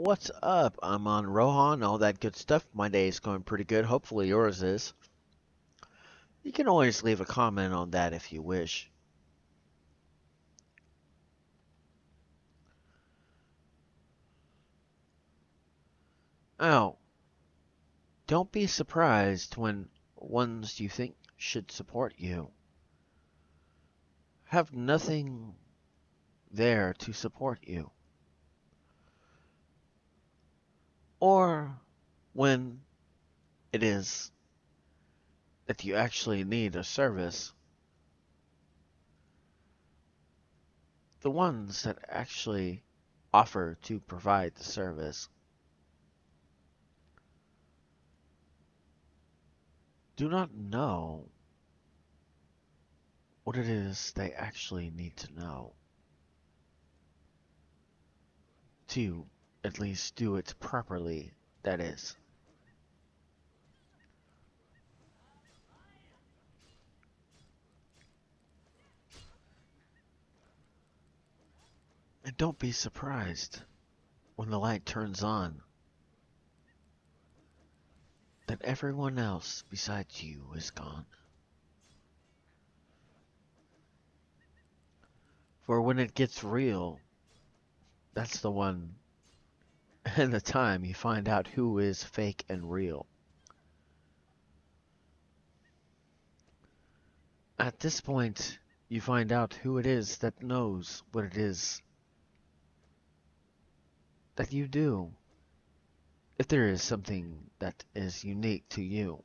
What's up? I'm on Rohan, all that good stuff. My day is going pretty good. Hopefully yours is. You can always leave a comment on that if you wish. Oh, don't be surprised when ones you think should support you have nothing there to support you. Or when it is that you actually need a service, the ones that actually offer to provide the service do not know what it is they actually need to know to at least do it properly, that is. And don't be surprised when the light turns on that everyone else besides you is gone. For when it gets real, that's the one and the time you find out who is fake and real. At this point, you find out who it is that knows what it is that you do. If there is something that is unique to you.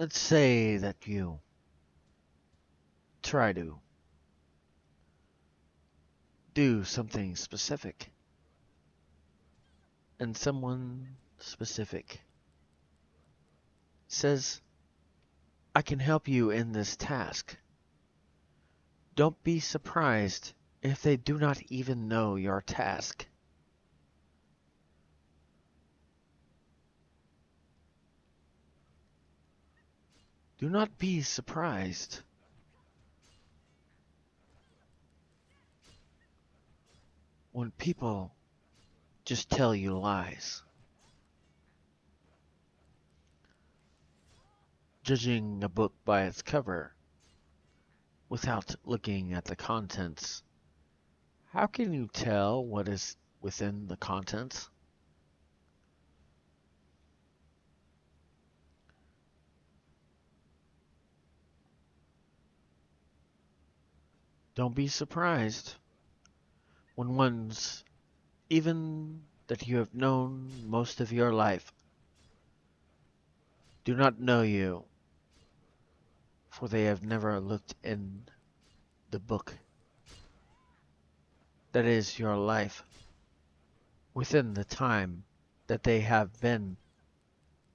Let's say that you try to do something specific, and someone specific says, I can help you in this task. Don't be surprised if they do not even know your task. Do not be surprised when people just tell you lies. Judging a book by its cover without looking at the contents, how can you tell what is within the contents? Don't be surprised when ones, even that you have known most of your life, do not know you, for they have never looked in the book that is your life within the time that they have been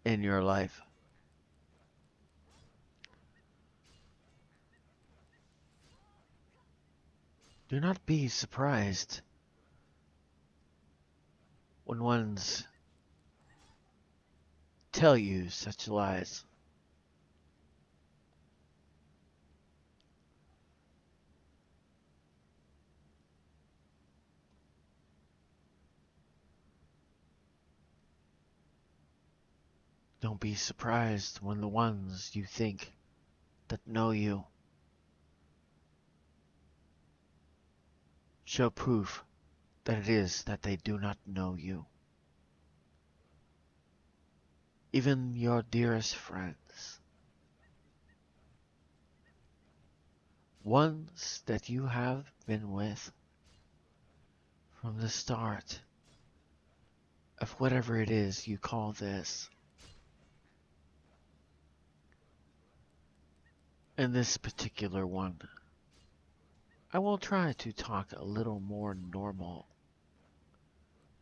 in your life. Do not be surprised when ones tell you such lies. Don't be surprised when the ones you think that know you show proof that it is that they do not know you. Even your dearest friends, ones that you have been with from the start of whatever it is you call this. In this particular one, I will try to talk a little more normal,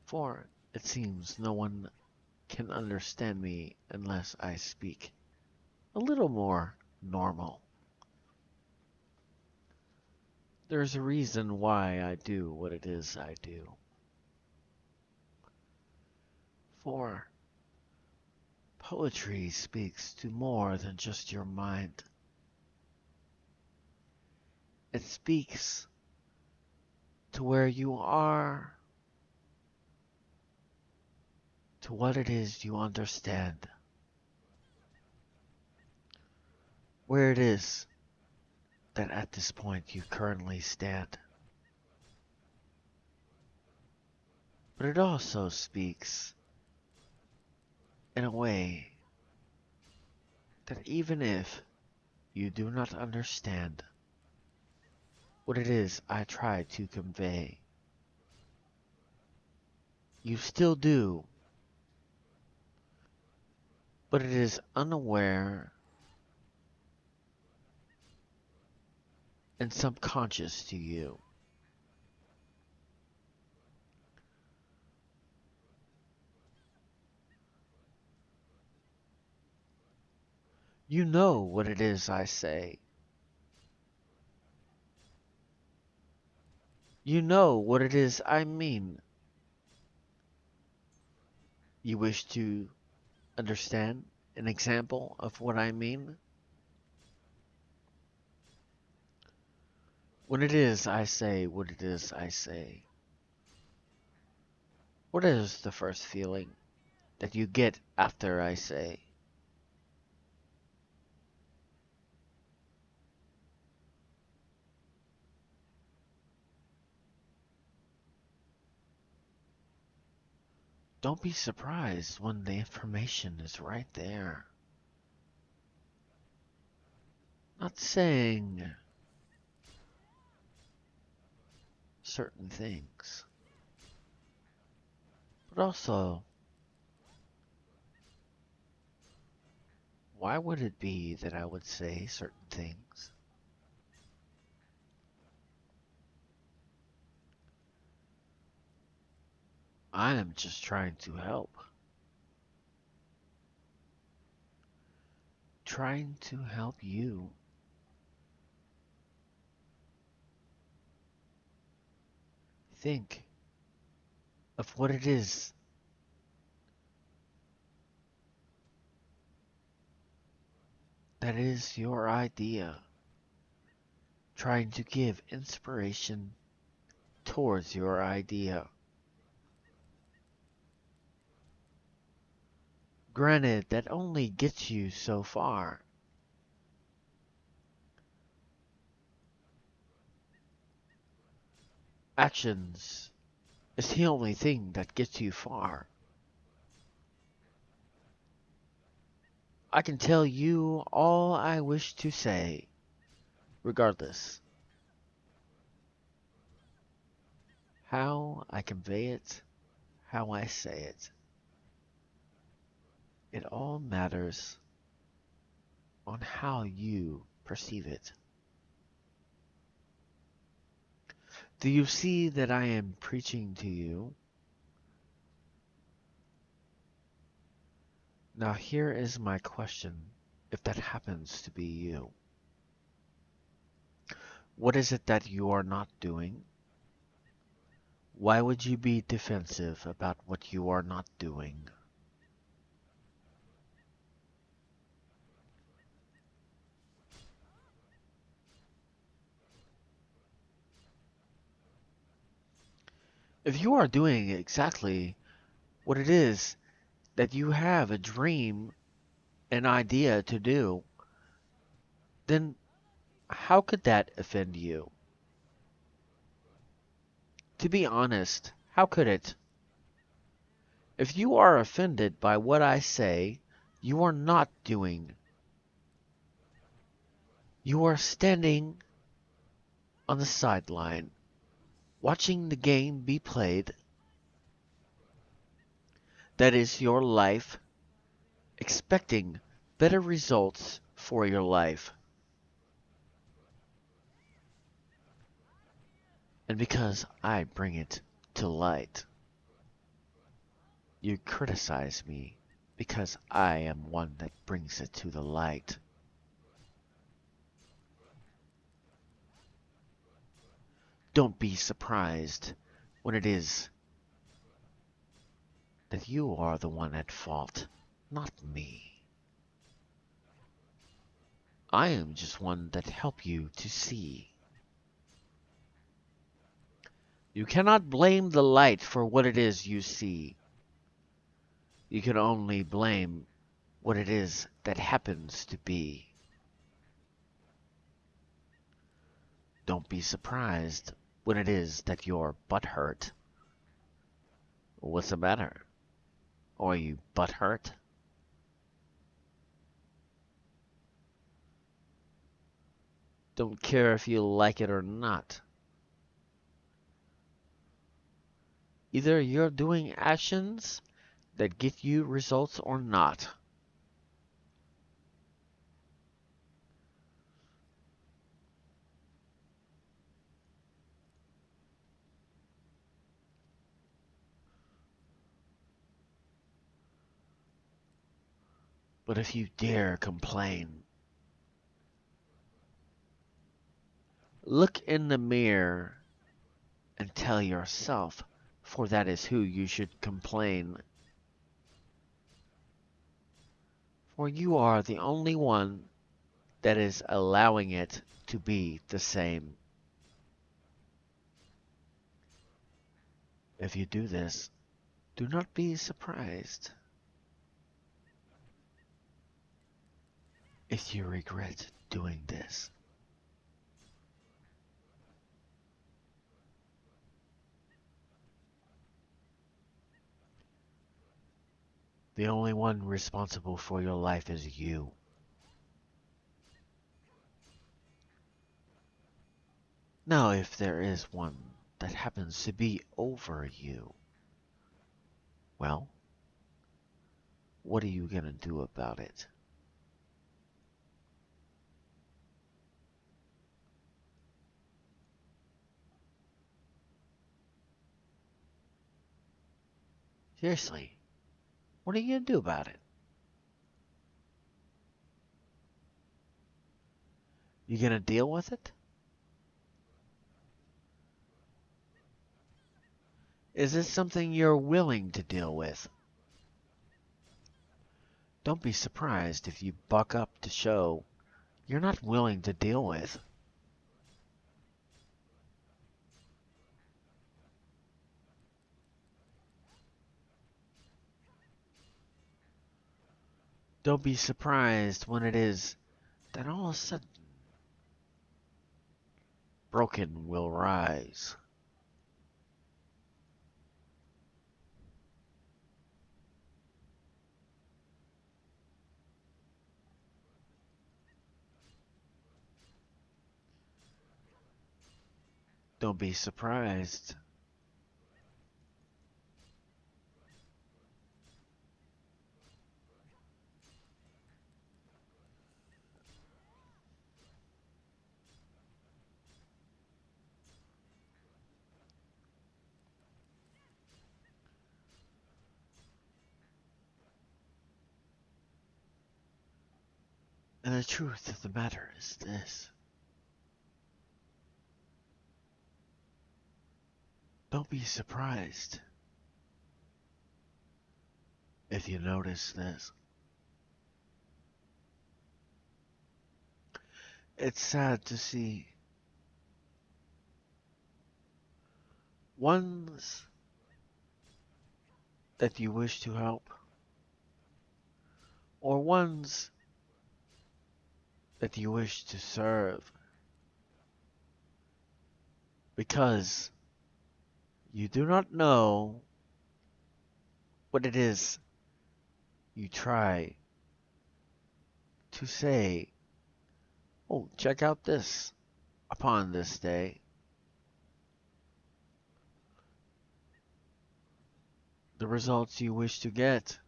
for it seems no one can understand me unless I speak a little more normal. There's a reason why I do what it is I do. For Poetry speaks to more than just your mind. It speaks to where you are, to what it is you understand, where it is that at this point you currently stand. But it also speaks in a way that even if you do not understand what it is I try to convey, you still do, but it is unaware and subconscious to you. You know what it is I say. You know what it is I mean. You wish to understand an example of what I mean? When it is I say what it is I say, what is the first feeling that you get after I say? Don't be surprised when the information is right there. Not saying certain things, but also, why would it be that I would say certain things? I am just trying to help. Trying to help you. Think of what it is that is your idea. Trying to give inspiration towards your idea. Granted, that only gets you so far. Actions is the only thing that gets you far. I can tell you all I wish to say, regardless how I convey it, how I say it. It all matters on how you perceive it. Do you see that I am preaching to you? Now here is my question, if that happens to be you. What is it that you are not doing? Why would you be defensive about what you are not doing? If you are doing exactly what it is that you have a dream, an idea to do, then how could that offend you? To be honest, how could it? If you are offended by what I say, you are not doing. You are standing on the sideline, watching the game be played. That is your life, expecting better results for your life. And because I bring it to light, you criticize me because I am one that brings it to the light. Don't be surprised when it is that you are the one at fault. not me. I am just one that help you to see. You cannot blame the light for what it is you see. You can only blame what it is that happens to be. Don't be surprised when it is that you're butthurt. What's the matter? Are you butthurt? Don't care if you like it or not. Either you're doing actions that get you results or not. But if you dare complain, look in the mirror and tell yourself, for that is who you should complain. For you are the only one that is allowing it to be the same. If you do this, do not be surprised if you regret doing this. The only one responsible for your life is you. Now, if there is one that happens to be over you, well, what are you going to do about it? Seriously, what are you going to do about it? You going to deal with it? Is it something you're willing to deal with? Don't be surprised if you buck up to show you're not willing to deal with. Don't be surprised when it is that all of a sudden broken will rise. Don't be surprised. And the truth of the matter is this. Don't be surprised if you notice this. It's sad to see ones that you wish to help or ones that you wish to serve because you do not know what it is you try to say, oh, check out this upon this day. The results you wish to get.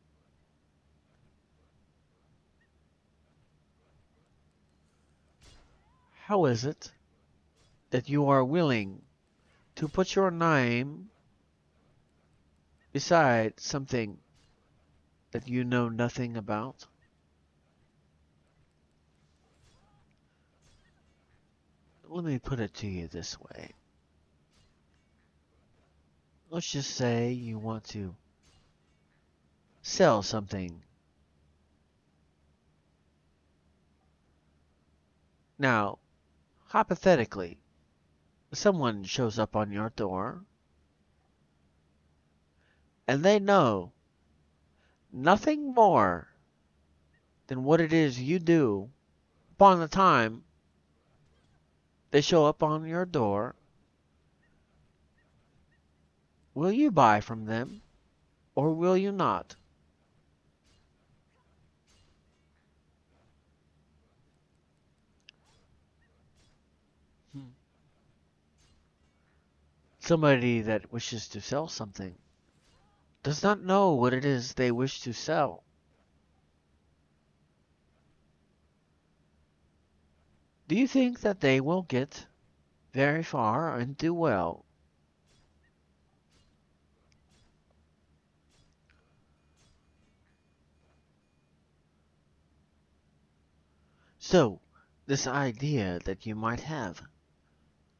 How is it that you are willing to put your name beside something that you know nothing about? Let me put it to you this way. Let's just say you want to sell something Now, hypothetically, someone shows up on your door and they know nothing more than what it is you do upon the time they show up on your door. Will you buy from them or will you not? Hmm. Somebody that wishes to sell something does not know what it is they wish to sell. Do you think that they will get very far and do well? So, this idea that you might have,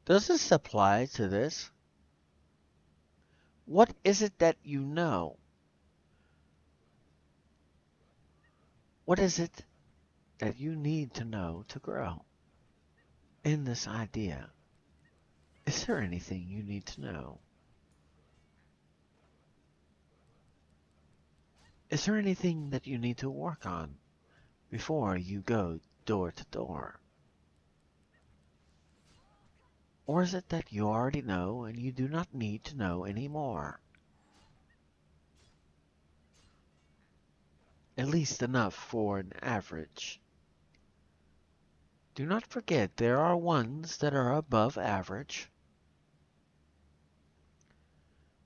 does this apply to this? What is it that you know? What is it that you need to know to grow? In this idea, is there anything you need to know? Is there anything that you need to work on before you go door to door? Or is it that you already know and you do not need to know any more? At least enough for an average. Do not forget there are ones that are above average,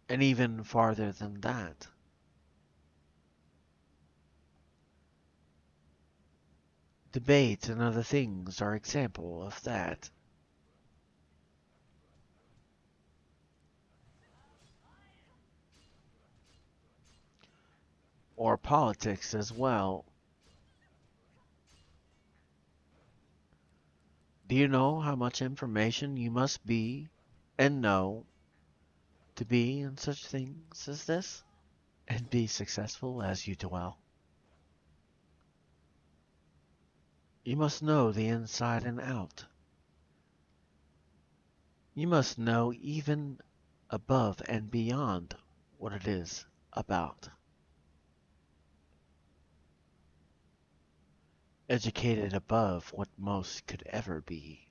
and even farther than that. Debate and other things are example of that. Or politics as well. Do you know how much information you must be and know to be in such things as this? And be successful as you dwell? You must know the inside and out. You must know even above and beyond what it is about. Educated above what most could ever be.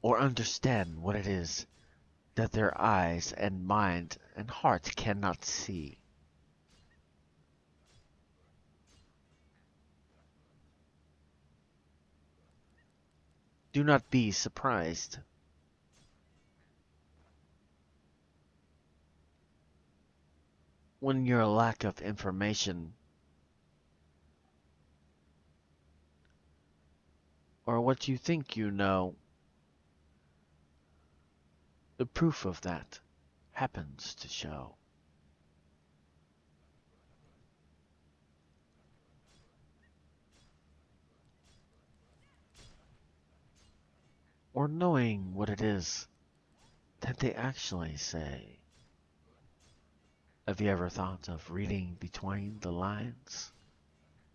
Or understand what it is that their eyes and mind and heart cannot see. Do not be surprised when your lack of information or what you think you know, the proof of that happens to show. Or knowing what it is that they actually say. Have you ever thought of reading between the lines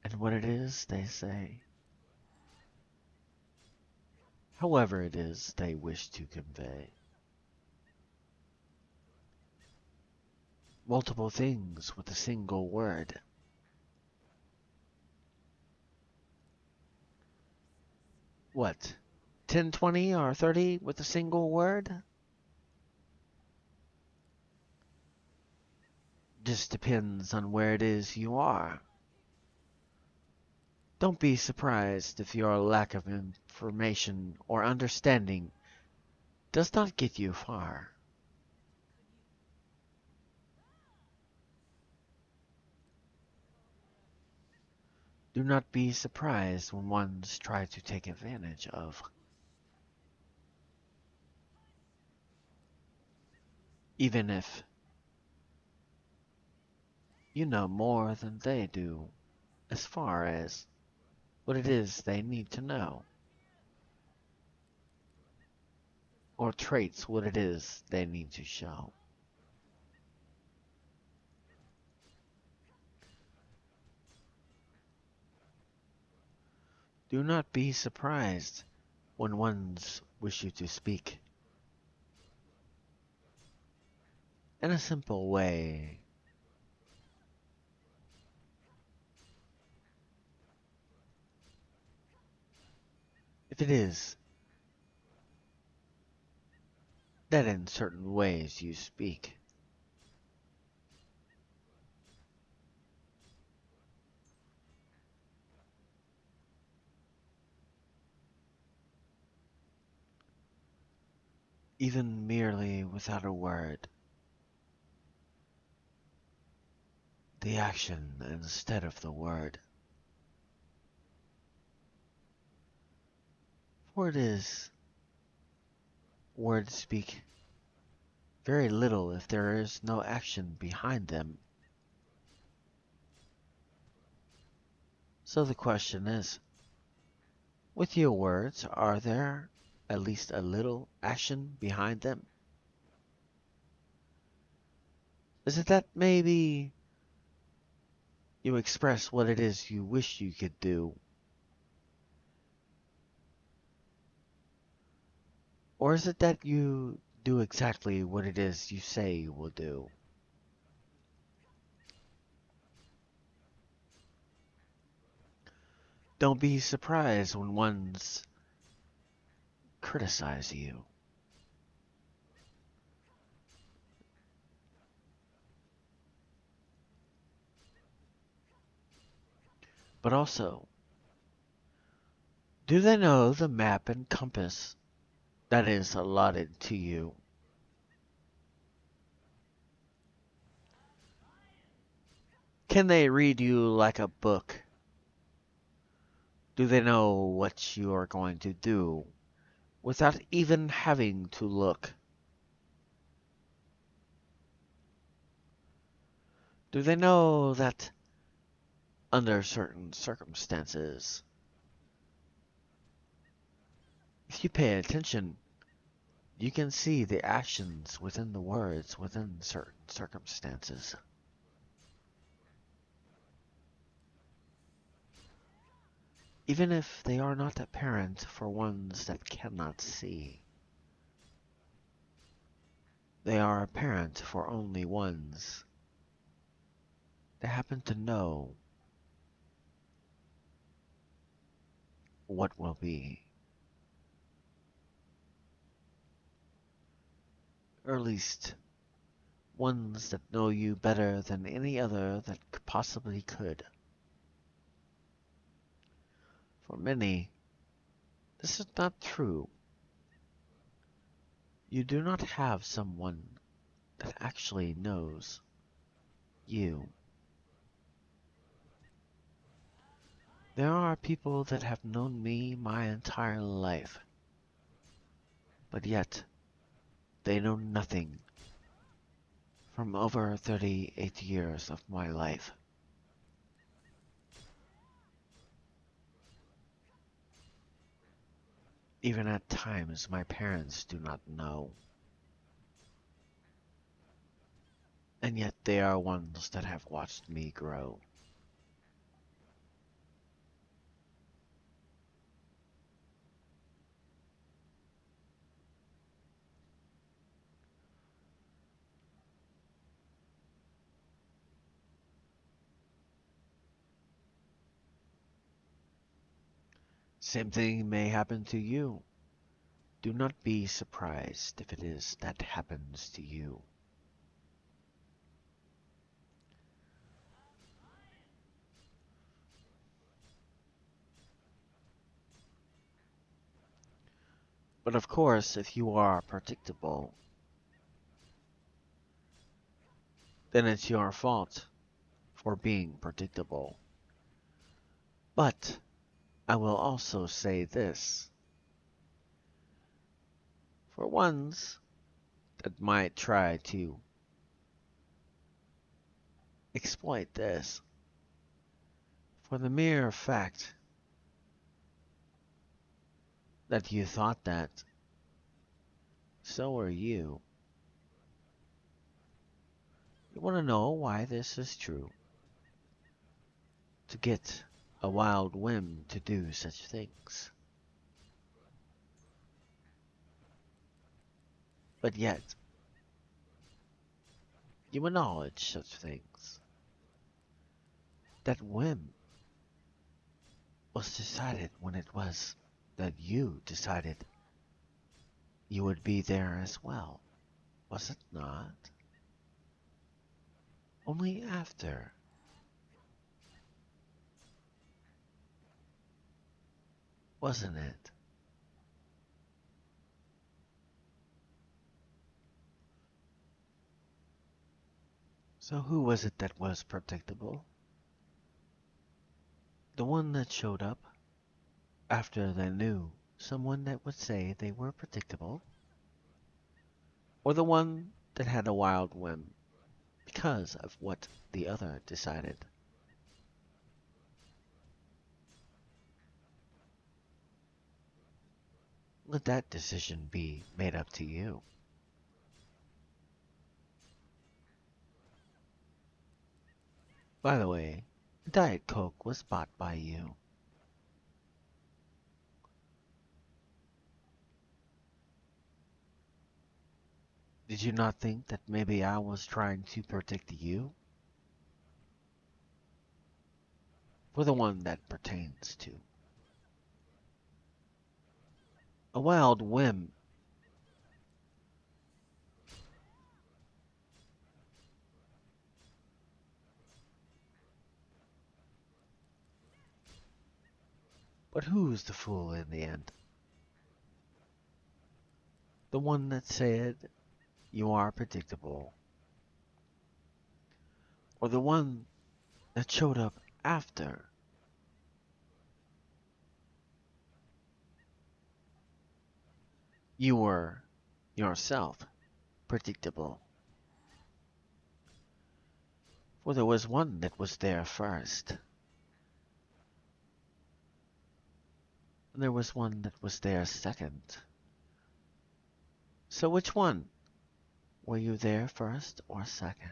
and what it is they say? However it is they wish to convey. Multiple things with a single word. What? 10, 20, or 30 with a single word? Just depends on where it is you are. Don't be surprised if your lack of information or understanding does not get you far. Do not be surprised when ones try to take advantage of. Even if you know more than they do as far as what it is they need to know, or traits what it is they need to show. Do not be surprised when ones wish you to speak. In a simple way, if it is that in certain ways you speak, even merely without a word, the action instead of the word. For it is, words speak very little if there is no action behind them. So the question is, with your words, are there at least a little action behind them? Is it that maybe you express what it is you wish you could do? Or is it that you do exactly what it is you say you will do? Don't be surprised when ones criticize you. But also, do they know the map and compass that is allotted to you? Can they read you like a book? Do they know what you are going to do without even having to look? Do they know that under certain circumstances, if you pay attention, you can see the actions within the words within certain circumstances? Even if they are not apparent for ones that cannot see, they are apparent for only ones that happen to know what will be, or at least ones that know you better than any other that possibly could. For many, this is not true. You do not have someone that actually knows you. There are people that have known me my entire life, but yet they know nothing from over 38 years of my life. Even at times my parents do not know. And yet they are ones that have watched me grow. Same thing may happen to you. Do not be surprised if it is that happens to you. But of course, if you are predictable, then it's your fault for being predictable. But I will also say this. For ones that might try to exploit this, for the mere fact that you thought that, so are you. You want to know why this is true? To get a wild whim to do such things. But yet, you acknowledge such things. That whim was decided when it was that you decided you would be there as well, was it not? Only after, wasn't it? So who was it that was predictable? The one that showed up after they knew someone that would say they were predictable? Or the one that had a wild whim because of what the other decided? Let that decision be made up to you. By the way, Diet Coke was bought by you. Did you not think that maybe I was trying to predict you? For the one that pertains to a wild whim. But who's the fool in the end? The one that said you are predictable, or the one that showed up after you were yourself predictable? For there was one that was there first, and there was one that was there second. So which one? Were you there first or second?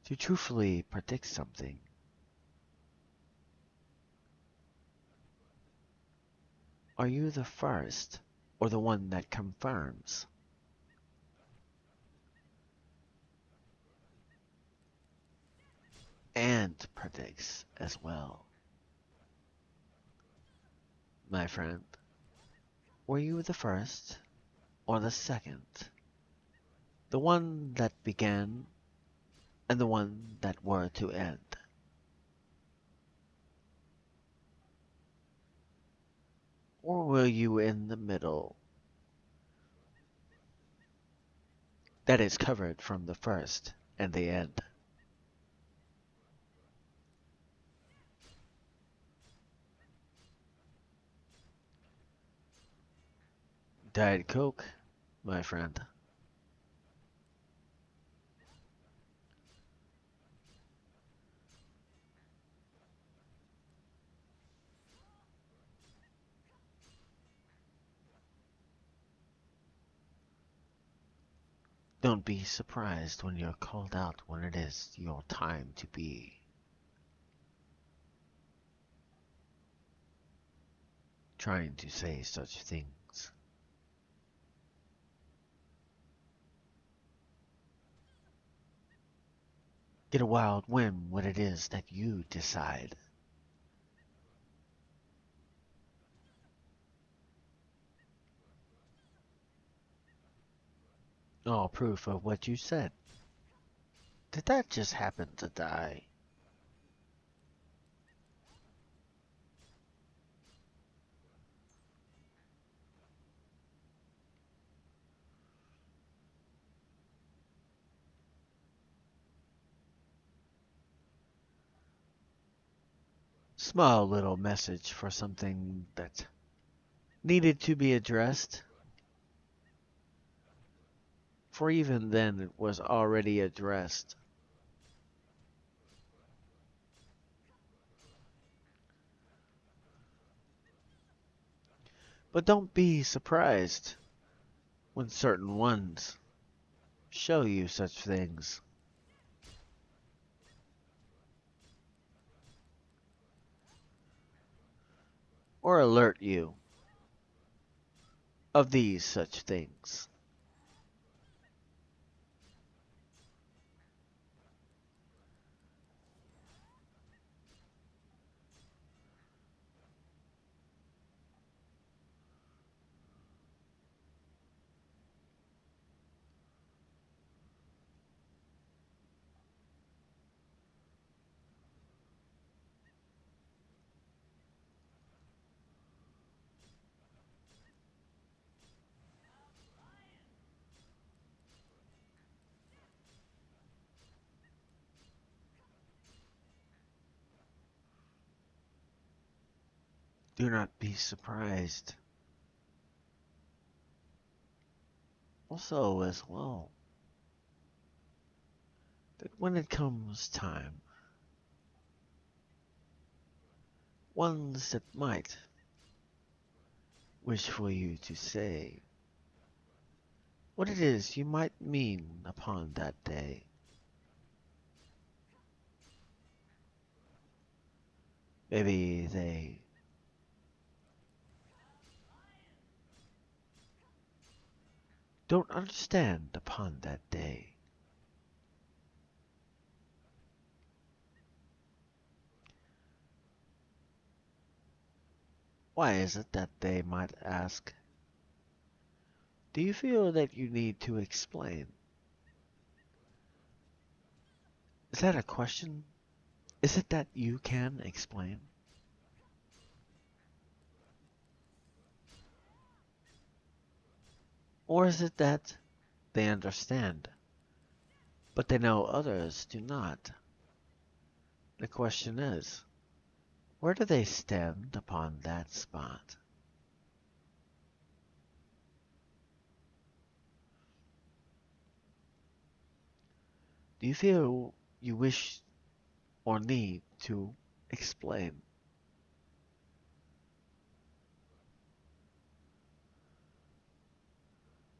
To truthfully predict something, are you the first or the one that confirms and predicts as well? My friend, were you the first or the second? The one that began and the one that were to end? Or were you in the middle that is covered from the first and the end? Diet Coke, my friend. Don't be surprised when you're called out when it is your time to be. Trying to say such things. Get a wild whim when it is that you decide. All proof of what you said. Did that just happen to die? Small little message for something that needed to be addressed. For even then it was already addressed. But don't be surprised when certain ones show you such things. or alert you of these such things. Do not be surprised. Also, as well, that when it comes time, ones that might wish for you to say what it is you might mean upon that day. Maybe they don't understand upon that day. Why is it that they might ask, do you feel that you need to explain? Is that a question? Is it that you can explain? Or is it that they understand, but they know others do not? The question is, where do they stand upon that spot? Do you feel you wish or need to explain?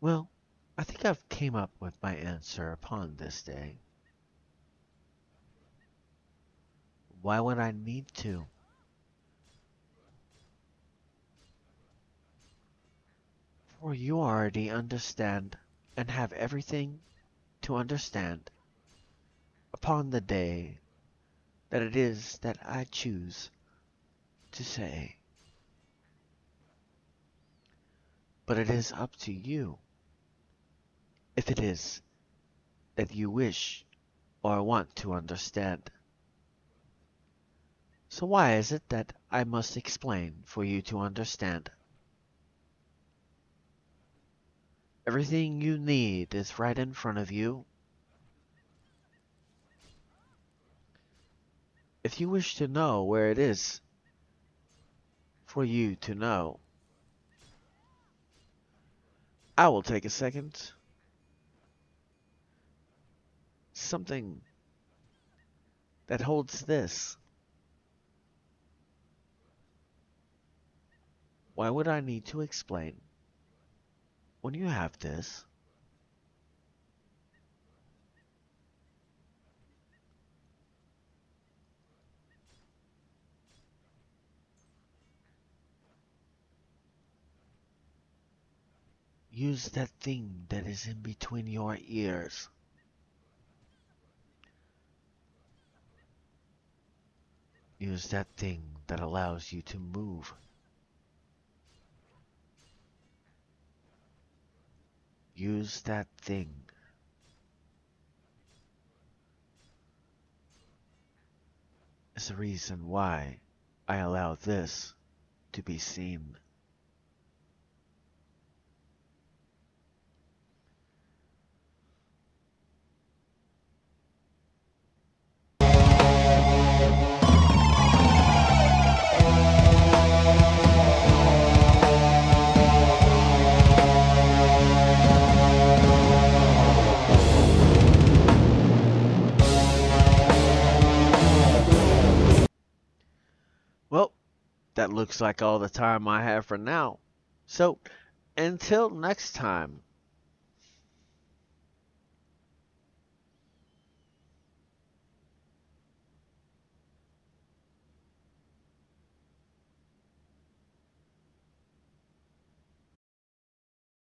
Well, I think I've came up with my answer upon this day. Why would I need to? For you already understand and have everything to understand upon the day that it is that I choose to say. But it is up to you if it is that you wish or want to understand. So why is it that I must explain for you to understand? Everything you need is right in front of you. If you wish to know where it is for you to know, I will take a second. Something that holds this. Why would I need to explain when you have this? Use that thing that is in between your ears. Use that thing that allows you to move. Use that thing. Is the reason why I allow this to be seen. Well, that looks like all the time I have for now. So, until next time,